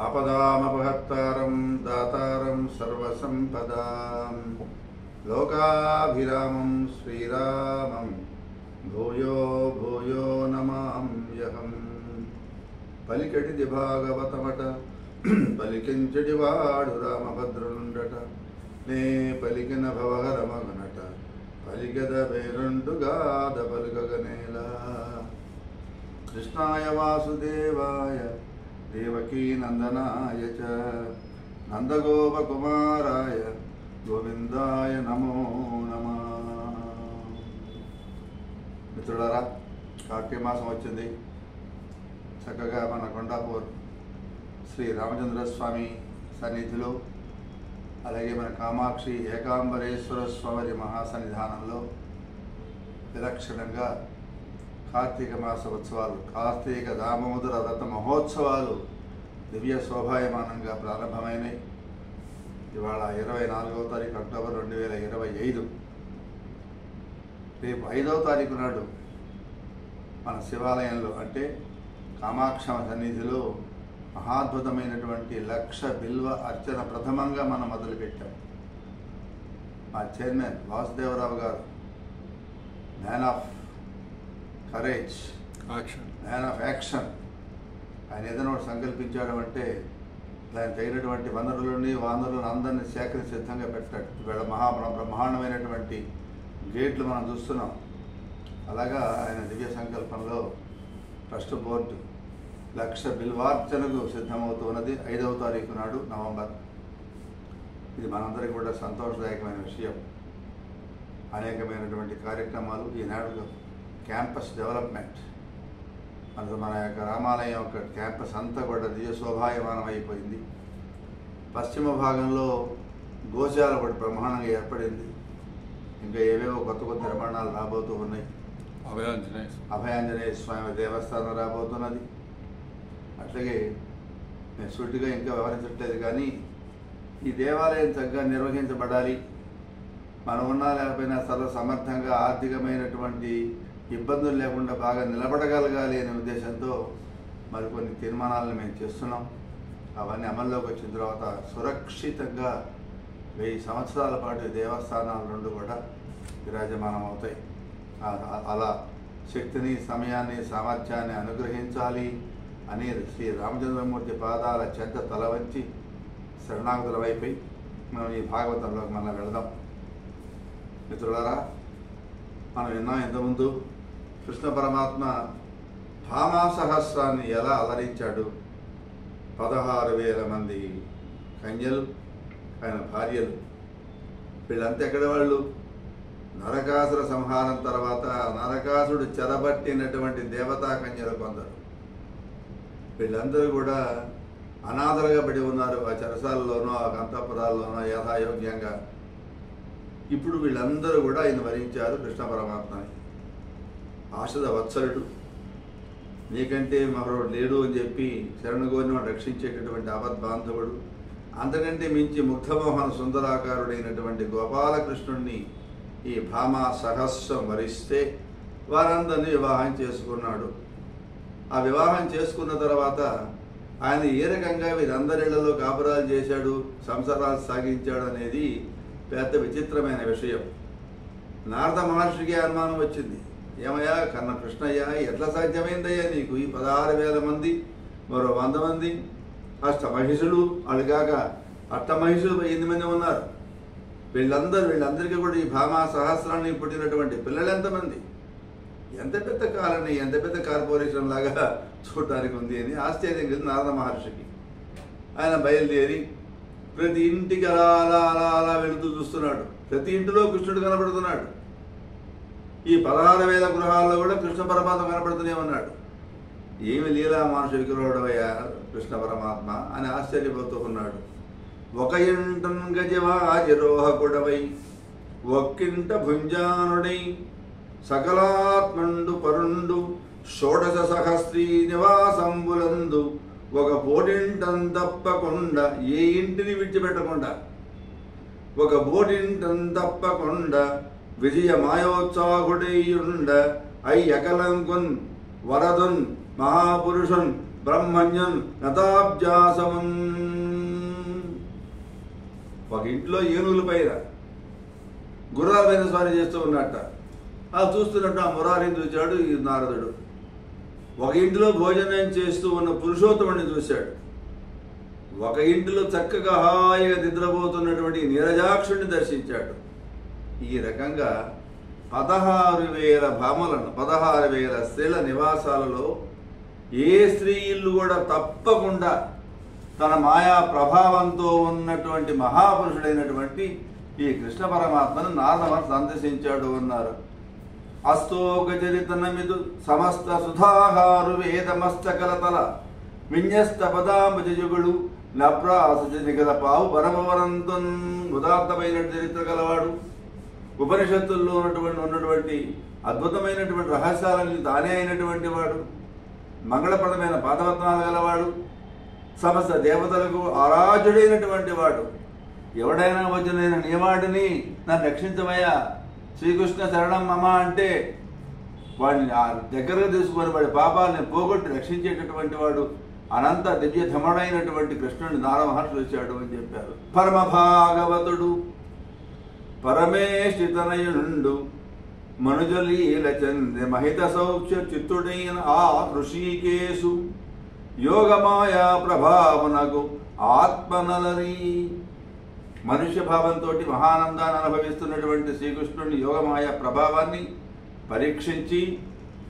ఆపదామపహర్తారం దాతారం సర్వసంపదాం లోకాభిరామం శ్రీరామం భూయో భూయో నమామ్యహం. పలికటిది భాగవతమట పలికించడి వాడు రామభద్రుండట నే పలికిన భవహరమగనట పలికద పేరుండుగాద పలుకగనేలా. కృష్ణాయ వాసుదేవాయ దేవకీ నందనాయ చ నందగోపకుమారాయ గోవిందాయ నమో నమః. మిత్రులారా, కార్తీక మాసం వచ్చింది. చక్కగా మన కొండాపూర్ శ్రీ రామచంద్రస్వామి సన్నిధిలో, అలాగే మన కామాక్షి ఏకాంబరేశ్వర స్వామి మహాసన్నిధానంలో విలక్షణంగా కార్తీక మాస ఉత్సవాలు, కార్తీక దామోదర వ్రత మహోత్సవాలు దివ్య శోభాయమానంగా ప్రారంభమైనాయి. ఇవాళ 24వ తారీఖు అక్టోబర్ 2025. రేపు 5వ తారీఖు నాడు మన శివాలయంలో అంటే కామాక్షమ సన్నిధిలో మహాద్భుతమైనటువంటి 1,00,000 బిల్వ అర్చన ప్రథమంగా మనం మొదలుపెట్టాం. మా చైర్మన్ వాసుదేవరావు గారు man of courage, man of action. ఆయన ఏదైనా ఒకటి సంకల్పించాడు అంటే దానికి తగినటువంటి వనరులని అందరినీ సేకరించి సిద్ధంగా పెట్టాడు. ఇవాళ బ్రహ్మాండమైనటువంటి గేట్లు మనం చూస్తున్నాం. అలాగా ఆయన దివ్య సంకల్పంలో ట్రస్ట్ బోర్డు 1,00,000 బిల్వార్చనకు సిద్ధమవుతున్నది 5వ తారీఖు నాడు నవంబర్. ఇది మనందరికీ కూడా సంతోషదాయకమైన విషయం. అనేకమైనటువంటి కార్యక్రమాలు ఈనాడు క్యాంపస్ డెవలప్మెంట్, మన యొక్క రామాలయం యొక్క క్యాంపస్ అంతా కూడా దివ్య శోభాయమానం అయిపోయింది. పశ్చిమ భాగంలో గోశాల ఒకటి బ్రహ్మాండంగా ఏర్పడింది. ఇంకా ఏవేవో కొత్త నిర్మాణాలు రాబోతూ ఉన్నాయి. అభయాంజనేయ స్వామి దేవస్థానం రాబోతున్నది. అట్లాగే నేను సూటిగా ఇంకా వ్యవహరించట్లేదు, కానీ ఈ దేవాలయం చక్కగా నిర్వహించబడాలి, మనం ఉన్నా లేకపోయినా సమర్థంగా ఆర్థికమైనటువంటి ఇబ్బందులు లేకుండా బాగా నిలబడగలగాలి అనే ఉద్దేశంతో మరికొన్ని తీర్మానాలను మేము చేస్తున్నాం. అవన్నీ అమల్లోకి వచ్చిన తర్వాత సురక్షితంగా 1000 సంవత్సరాల పాటు దేవస్థానాలు రెండు కూడా విరాజమానం అవుతాయి. అలా శక్తిని, సమయాన్ని, సామర్థ్యాన్ని అనుగ్రహించాలి అని శ్రీ రామచంద్రమూర్తి పాదాల చెంత తల వంచి శరణాగతుల వైపై మనం ఈ భాగవతంలోకి మనం వెళదాం. మిత్రులారా, మనం విన్నాం ఇంతకుముందు కృష్ణ పరమాత్మ భామాసహస్రాన్ని ఎలా అలరించాడు. 16,000 మంది కన్యలు, ఆయన భార్యలు, వీళ్ళంతా ఎక్కడ వాళ్ళు? నరకాసుర సంహారం తర్వాత నరకాసుడు చెరబట్టినటువంటి దేవతా కన్యలు కొందరు. వీళ్ళందరూ కూడా అనాథలుగా పడి ఉన్నారు ఆ చెరసాలలోనో ఆ అంతఃపురాల్లోనో యథాయోగ్యంగా. ఇప్పుడు వీళ్ళందరూ కూడా ఆయన వరించారు కృష్ణ పరమాత్మని. ఆశద వత్సలుడు, నీకంటే మరొకడు లేడు అని చెప్పి శరణుగోరిని రక్షించేటటువంటి ఆపద్బాంధవుడు, అంతకంటే మించి ముగ్ధమోహన సుందరాకారుడైనటువంటి గోపాలకృష్ణుడిని ఈ భామా సహస్రం వరిస్తే వారందరినీ వివాహం చేసుకున్నాడు. ఆ వివాహం చేసుకున్న తర్వాత ఆయన ఏ రకంగా వీరందరిళ్లలో కాపురాలు చేశాడు, సంసారాలు సాగించాడు అనేది పెద్ద విచిత్రమైన విషయం. నారద మహర్షికి అనుమానం వచ్చింది. ఏమయ్యా కన్న కృష్ణయ్య, ఎట్లా సాధ్యమైందయ్యా నీకు ఈ 16,000 మంది, మరో 100 మంది అష్టమహిషులు, అడిగాక అష్టమహిషులు 8 మంది ఉన్నారు. వీళ్ళందరికీ కూడా ఈ భామా సహస్రాన్ని పుట్టినటువంటి పిల్లలు ఎంతమంది? ఎంత పెద్ద కాలనీ, ఎంత పెద్ద కార్పొరేషన్ లాగా చూడటానికి ఉంది అని ఆశ్చర్యం కలిగింది నారద మహర్షికి. ఆయన బయలుదేరి ప్రతి ఇంటికి అలా అలా అలా అలా వెళుతూ చూస్తున్నాడు. ప్రతి ఇంటిలో కృష్ణుడు కనబడుతున్నాడు. ఈ 16,000 గృహాల్లో కూడా కృష్ణ పరమాత్మ కనబడుతూనే ఉన్నాడు. ఏమి లీలా మానుష విగ్రహుడవయ్యా కృష్ణ పరమాత్మ అని ఆశ్చర్యపోతూ ఉన్నాడు. ఒక ఇంటన్ గజవాజిరోహకుడవై, ఒక్కింట భుంజానుడై, సకలాత్మండు పరుండు, 16 సహస్రీ నివాసంబులందు, ఒక పోటింటం తప్పకుండా, ఏ ఇంటిని విడిచిపెట్టకుండా, ఒక పోటింటం తప్పకుండా విజయ మాయోత్సాహుడైయుండ, అయ్యకలంకున్ వరదున్ మహాపురుషున్ బ్రహ్మణ్యం నతాబ్జాసమన్. ఒక ఇంట్లో ఏనుగుల పైన గుర్రాల పైన స్వారీ చేస్తూ ఉన్నట్ట. అది చూస్తున్నట్టు ఆ మురారిని చూశాడు ఈ నారదుడు. ఒక ఇంటిలో భోజనం చేస్తూ ఉన్న పురుషోత్తముడిని చూశాడు. ఒక ఇంటిలో చక్కగా హాయిగా నిద్రపోతున్నటువంటి నీరజాక్షుడిని దర్శించాడు. ఈ రకంగా 16,000 భామలను 16,000 స్త్రీల నివాసాలలో ఏ స్త్రీ ఇల్లు కూడా తప్పకుండా తన మాయా ప్రభావంతో ఉన్నటువంటి మహాపురుషుడైనటువంటి ఈ కృష్ణ పరమాత్మను నారద సందర్శించాడు అన్నారు. అస్తోగచరితనమిదు సమస్త సుధాహారు వేదమస్తకలతల విన్యస్త పదాంబజయుగుడు నప్రాసజనిగల పావు పరమవరంతన్. ఉదాత్తమైన చరిత్ర గలవాడు, ఉపనిషత్తుల్లో ఉన్నటువంటి అద్భుతమైనటువంటి రహస్యాలని తానే అయినటువంటి వాడు, మంగళప్రదమైన పాదవత్నాలు గలవాడు, సమస్త దేవతలకు ఆరాధ్యుడైనటువంటి వాడు. ఎవడైనా వచ్చి నేను నీవాడిని, నన్ను రక్షించమయ్యా, శ్రీకృష్ణ శరణం మమ అంటే వాడిని దగ్గరగా తీసుకొని వాడి పాపాలని పోగొట్టి రక్షించేటటువంటి వాడు అనంత దివ్యధముడైనటువంటి కృష్ణుని నారద మహర్షి వచ్చాడు అని చెప్పారు. పరమ భాగవతుడు పరమేష్ఠితనయుండు మనుజలీల చంద్ర మహిత సౌఖ్య చిత్తుడైన ఆ ఋషికేశు యోగమాయా ప్రభావనకు ఆత్మనలరి. మనుష్య భావంతో మహానందాన్ని అనుభవిస్తున్నటువంటి శ్రీకృష్ణుని యోగమాయ ప్రభావాన్ని పరీక్షించి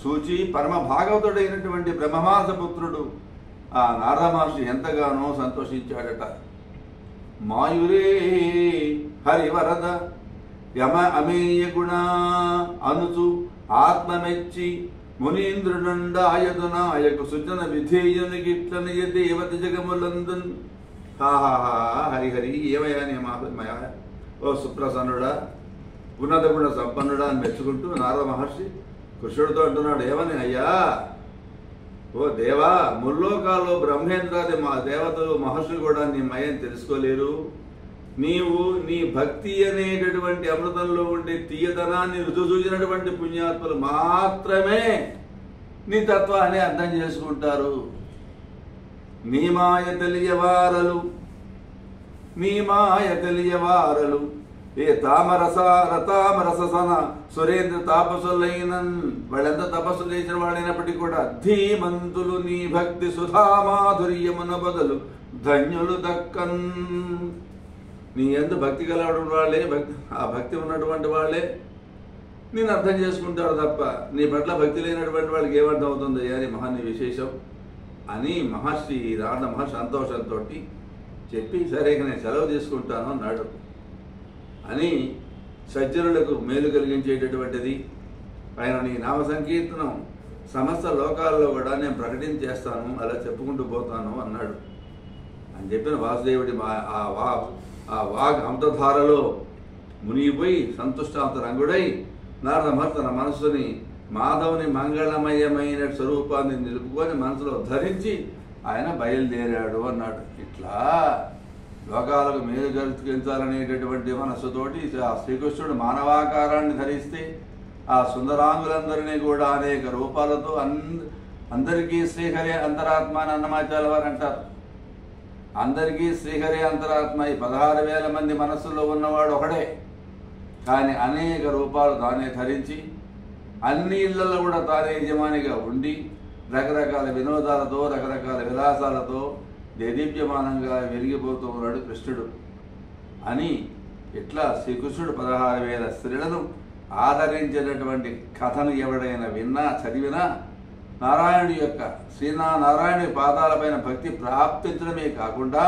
చూచి పరమ భాగవతుడైనటువంటి బ్రహ్మమాస పుత్రుడు ఆ నారద మహర్షి ఎంతగానో సంతోషించాడట. మాయురే హరివరద యమ అమేయ గుణ అనుచు ఆత్మమెచ్చి మునీంద్రుడుండాయదునాయకు సుజన విధేయునిగిట్లని దేవత జగములందున్. హాహాహా హరిహరి ఏమయ్యా నీ మాయా, ఓ సుప్రసన్నుడా, ఉన్నత గుణ సంపన్నుడా అని మెచ్చుకుంటూ నారద మహర్షి కృష్ణుడితో అంటున్నాడు. ఏమని అయ్యా, ఓ దేవా, ముల్లోకాల్లో బ్రహ్మేంద్రాది మా దేవతలు మహర్షులు కూడా నీ మయం తెలుసుకోలేరు. నీవు నీ భక్తి అనేటటువంటి అమృతంలో ఉండే తీయదనాన్ని రుజువు చూసినటువంటి పుణ్యాత్ములు మాత్రమే నీ తత్వాన్ని అర్థం చేసుకుంటారు. నీ మాయ తెలియవారలు ఏ తామరసన సురేంద్ర తాపసులైన వాళ్ళెంత తపస్సు చేసిన వాళ్ళైనప్పటికీ కూడా ధీమంతులు నీ భక్తి సుధామాధుర్యమున బదులు ధన్యులు దక్కన్. నీ ఎందు భక్తి కలవడం వాళ్ళే, ఆ భక్తి ఉన్నటువంటి వాళ్ళే నేను అర్థం చేసుకుంటారు తప్ప నీ పట్ల భక్తి లేనటువంటి వాళ్ళకి ఏమర్థం అవుతుంది అని మహాన్ని విశేషం అని మహర్షి నారద మహర్షి సంతోషంతో చెప్పి సరే నేను సెలవు తీసుకుంటాను అన్నాడు. అని సజ్జనులకు మేలు కలిగించేటటువంటిది ఆయన నీ నామ సంకీర్తనం సమస్త లోకాల్లో కూడా నేను ప్రకటించేస్తాను, అలా చెప్పుకుంటూ పోతాను అన్నాడు. అని చెప్పిన వాసుదేవుడి ఆ వాగ్ అమృతధారలో మునిగిపోయి సంతుష్టాంతరంగుడై నారద మహర్షి తన మనస్సుని మాధవుని మంగళమయమైన స్వరూపాన్ని నిలుపుకొని మనసులో ధరించి ఆయన బయలుదేరాడు అన్నాడు. ఇట్లా లోకాలకు మేలు కలిగించాలనేటటువంటి మనస్సుతోటి ఆ శ్రీకృష్ణుడు మానవాకారాన్ని ధరిస్తే ఆ సుందరాంగులందరినీ కూడా అనేక రూపాలతో అందరికీ శ్రీహరి అంతరాత్మ అని అన్నమాచార్య వారు అంటారు. అందరికీ శ్రీహరి అంతరాత్మ. ఈ 16,000 మంది మనస్సులో ఉన్నవాడు ఒకడే, కానీ అనేక రూపాలు తానే ధరించి అన్ని ఇళ్లలో కూడా తానే యజమానిగా ఉండి రకరకాల వినోదాలతో రకరకాల విలాసాలతో దేదీప్యమానంగా వెలిగిపోతూ ఉన్నాడు కృష్ణుడు అని. ఇట్లా శ్రీకృష్ణుడు 16,000 స్త్రీలను ఆదరించినటువంటి కథను ఎవడైనా విన్నా చదివినా నారాయణుడి యొక్క శ్రీనారాయణుడి పాదాలపైన భక్తి ప్రాప్తించడమే కాకుండా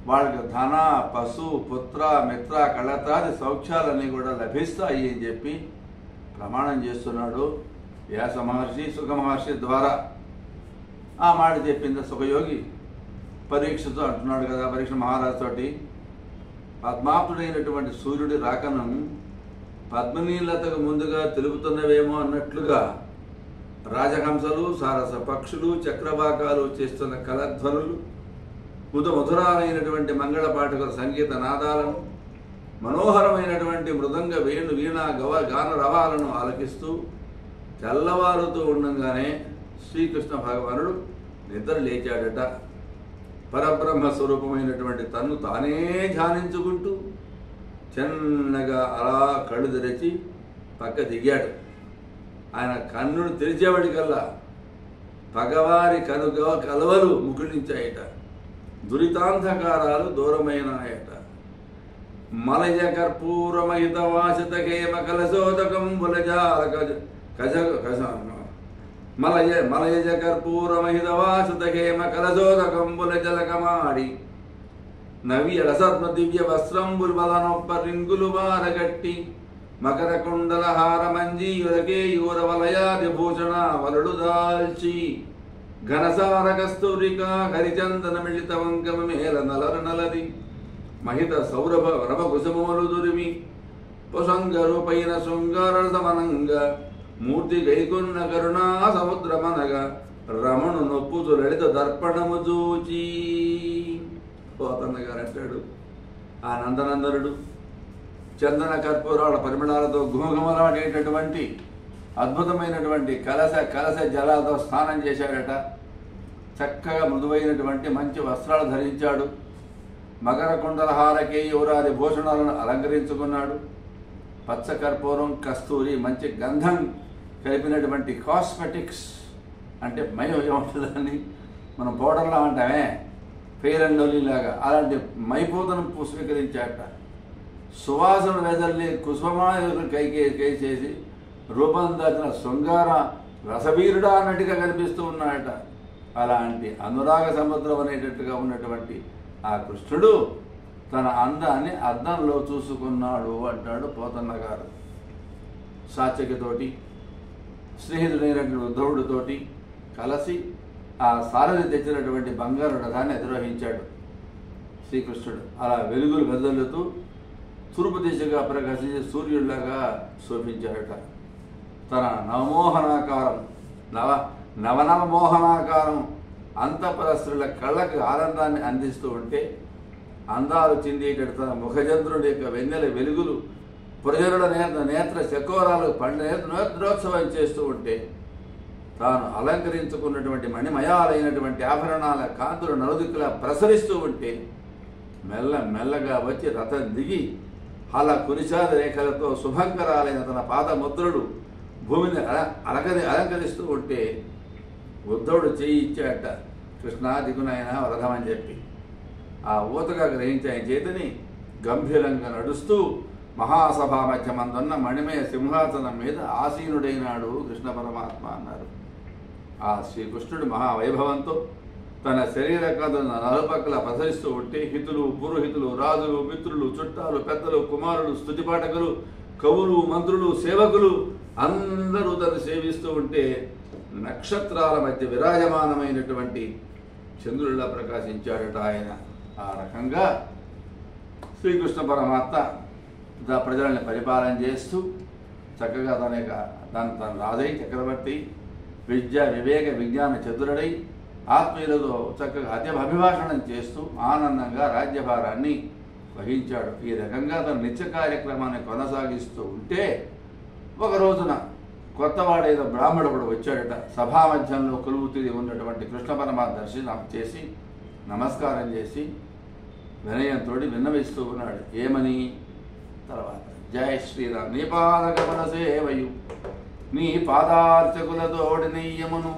వాళ్ళకి ధన, పశు, పుత్ర, మిత్ర, కళత్రాది సౌఖ్యాలన్నీ కూడా లభిస్తాయి అని చెప్పి ప్రమాణం చేస్తున్నాడు వ్యాస మహర్షి సుఖ మహర్షి ద్వారా. ఆ మాట చెప్పింది సుఖయోగి పరీక్షతో అంటున్నాడు కదా. పరీక్ష మహారాజు తోటి పద్మాప్తుడైనటువంటి సూర్యుడి రాకను పద్మనీలతకు ముందుగా తెలుపుతున్నవేమో అన్నట్లుగా రాజహంసలు, సారస పక్షులు, చక్రవాకాలు చేస్తున్న కలధ్వనులు, మధురాలైనటువంటి మంగళపాఠకుల సంగీత నాదాలను, మనోహరమైనటువంటి మృదంగ వేణు వీణ గాన రవాలను ఆలకిస్తూ తెల్లవారుతూ ఉండగానే శ్రీకృష్ణ భగవానుడు నిద్ర లేచాడట. పరబ్రహ్మ స్వరూపమైనటువంటి తన్ను తానే ధ్యానించుకుంటూ చిన్నగా అలా కళ్ళు తెరిచి పక్క దిగాడు. ఆయన కన్నును తెరిచేవాడికల్లా పగవారి కలవలు ముకుళించాయట, దురితాంధకారాలు దూరమైనాయట. మలయ కర్పూరమహిత వాసితకేమ మలయజ కర్పూరమహిత వాసితకేమ కలశోదకంబుల జలకమాడి నవ్య రసత్మ దివ్య వస్త్రంబుల్ వలనొప్ప రింగులు వారగట్టి మకర కుండల హారమంజీయులకే యూర వలయాది భూషణ వలుడు దాల్చి ఘనసార కస్తూరిక హరిచందన మిళిత వంకమ మేల నలర నలది మహిత సౌరభ రభ కుసుమములు దురిమి పుసంగరుపైన శృంగార సమనంగ మూర్తి గైకున్న కరుణా సముద్రమనగా రమణు నొప్పుతు లలిత దర్పణము చూచి. పోతన్న గారు అంటాడు, ఆ నందనందనుడు చందన కర్పూరాల పరిమళాలతో ఘుమఘుమలాడేటటువంటి అద్భుతమైనటువంటి కలశ జలాలతో స్నానం చేశాడట. చక్కగా మృదువైనటువంటి మంచి వస్త్రాలు ధరించాడు. మకర కుండలహారకే యువరాది భూషణాలను అలంకరించుకున్నాడు. పచ్చ కర్పూరం, కస్తూరి, మంచి గంధం కలిపినటువంటి కాస్మెటిక్స్ అంటే ఏముంటుందని మనం పౌడర్లా అంటామే, ఫెయిర్ అండ్ లవ్లీ లాగా అలాంటి మైపూతను స్వీకరించాట. సువాసన వెదల్ని కుసుమాయులు కైచేసి రూపం దాచిన శృంగార రసవీరుడా అన్నట్టుగా కనిపిస్తూ ఉన్నాడట. అలాంటి అనురాగ సముద్రం అనేటట్టుగా ఉన్నటువంటి ఆ కృష్ణుడు తన అందాన్ని అద్దంలో చూసుకున్నాడు అంటాడు పోతన్న గారు. సాత్యకితోటి స్నేహితుడైనటువంటి ఉద్ధవుడితోటి కలిసి ఆ సారథి తెచ్చినటువంటి బంగారు రథాన్ని అధిరోహించాడు శ్రీకృష్ణుడు. అలా వెలుగులు వెదలుతూ తూర్పు దిశగా ప్రకాశించి సూర్యుడిలాగా శోభించాడట. తన నవనవమోహనాకారం అంతఃపుర స్త్రీల కళ్ళకు ఆనందాన్ని అందిస్తూ ఉంటే అందాలు చిందేటట్టు తన ముఖచంద్రుడి యొక్క వెన్నెల వెలుగులు ప్రజల నేత్ర చకోరాలు నేత్రోత్సవం చేస్తూ ఉంటే తాను అలంకరించుకున్నటువంటి మణిమయాలైనటువంటి ఆభరణాల కాంతులు నలుదిక్కులా ప్రసరిస్తూ ఉంటే మెల్లగా వచ్చి రథం దిగి అలా కురిశాద రేఖలతో శుభంకరాలైన తన పాదముద్రలు భూమిని అలంకరిస్తూ ఉంటే ఉద్ధవుడు చేయి ఇచ్చాట, కృష్ణ దిగునైనా రథం అని చెప్పి. ఆ ఊతగా గ్రహించి ఆయన చేతిని గంభీరంగా నడుస్తూ మహాసభా మధ్యమందున్న మణిమయ సింహాసనం మీద ఆసీనుడైనాడు కృష్ణ పరమాత్మ అన్నారు. ఆ శ్రీకృష్ణుడు మహావైభవంతో తన శరీర కథను నలుపక్కల ప్రసరిస్తూ ఉంటే హితులు, పురోహితులు, రాజులు, మిత్రులు, చుట్టాలు, పెద్దలు, కుమారులు, స్తుతిపాఠకులు, కవులు, మంత్రులు, సేవకులు అందరూ తను సేవిస్తూ ఉంటే నక్షత్రాల మధ్య విరాజమానమైనటువంటి చంద్రుడిలా ప్రకాశించాడట ఆయన. ఆ రకంగా శ్రీకృష్ణ పరమాత్మ ప్రజల్ని పరిపాలన చేస్తూ చక్కగా తన రాజై చక్రవర్తి, విద్య వివేక విజ్ఞాన చతురుడై ఆత్మీయులతో చక్కగా అభిభాషణం చేస్తూ ఆనందంగా రాజ్యభారాన్ని వహించాడు. ఈ రకంగా తన నిత్య కార్యక్రమాన్ని కొనసాగిస్తూ ఉంటే ఒక రోజున కొత్తవాడేదో బ్రాహ్మణుడు వచ్చాడట. సభామధ్యంలో కొలువు తీరి ఉన్నటువంటి కృష్ణ పరమాత్మ దర్శనం చేసి నమస్కారం చేసి వినయంతో విన్నవిస్తూ ఉన్నాడు. ఏమని? తర్వాత జయ శ్రీరామ్, నీ పాదగమన సేవయు నీ పాదార్చకులతోడి నెయ్యమును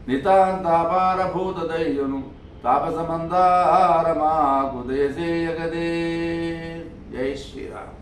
నితాంతాపారభూత దయ్యును తాపసమందార మాకు దేశేయగదే. జై శ్రీరామ్.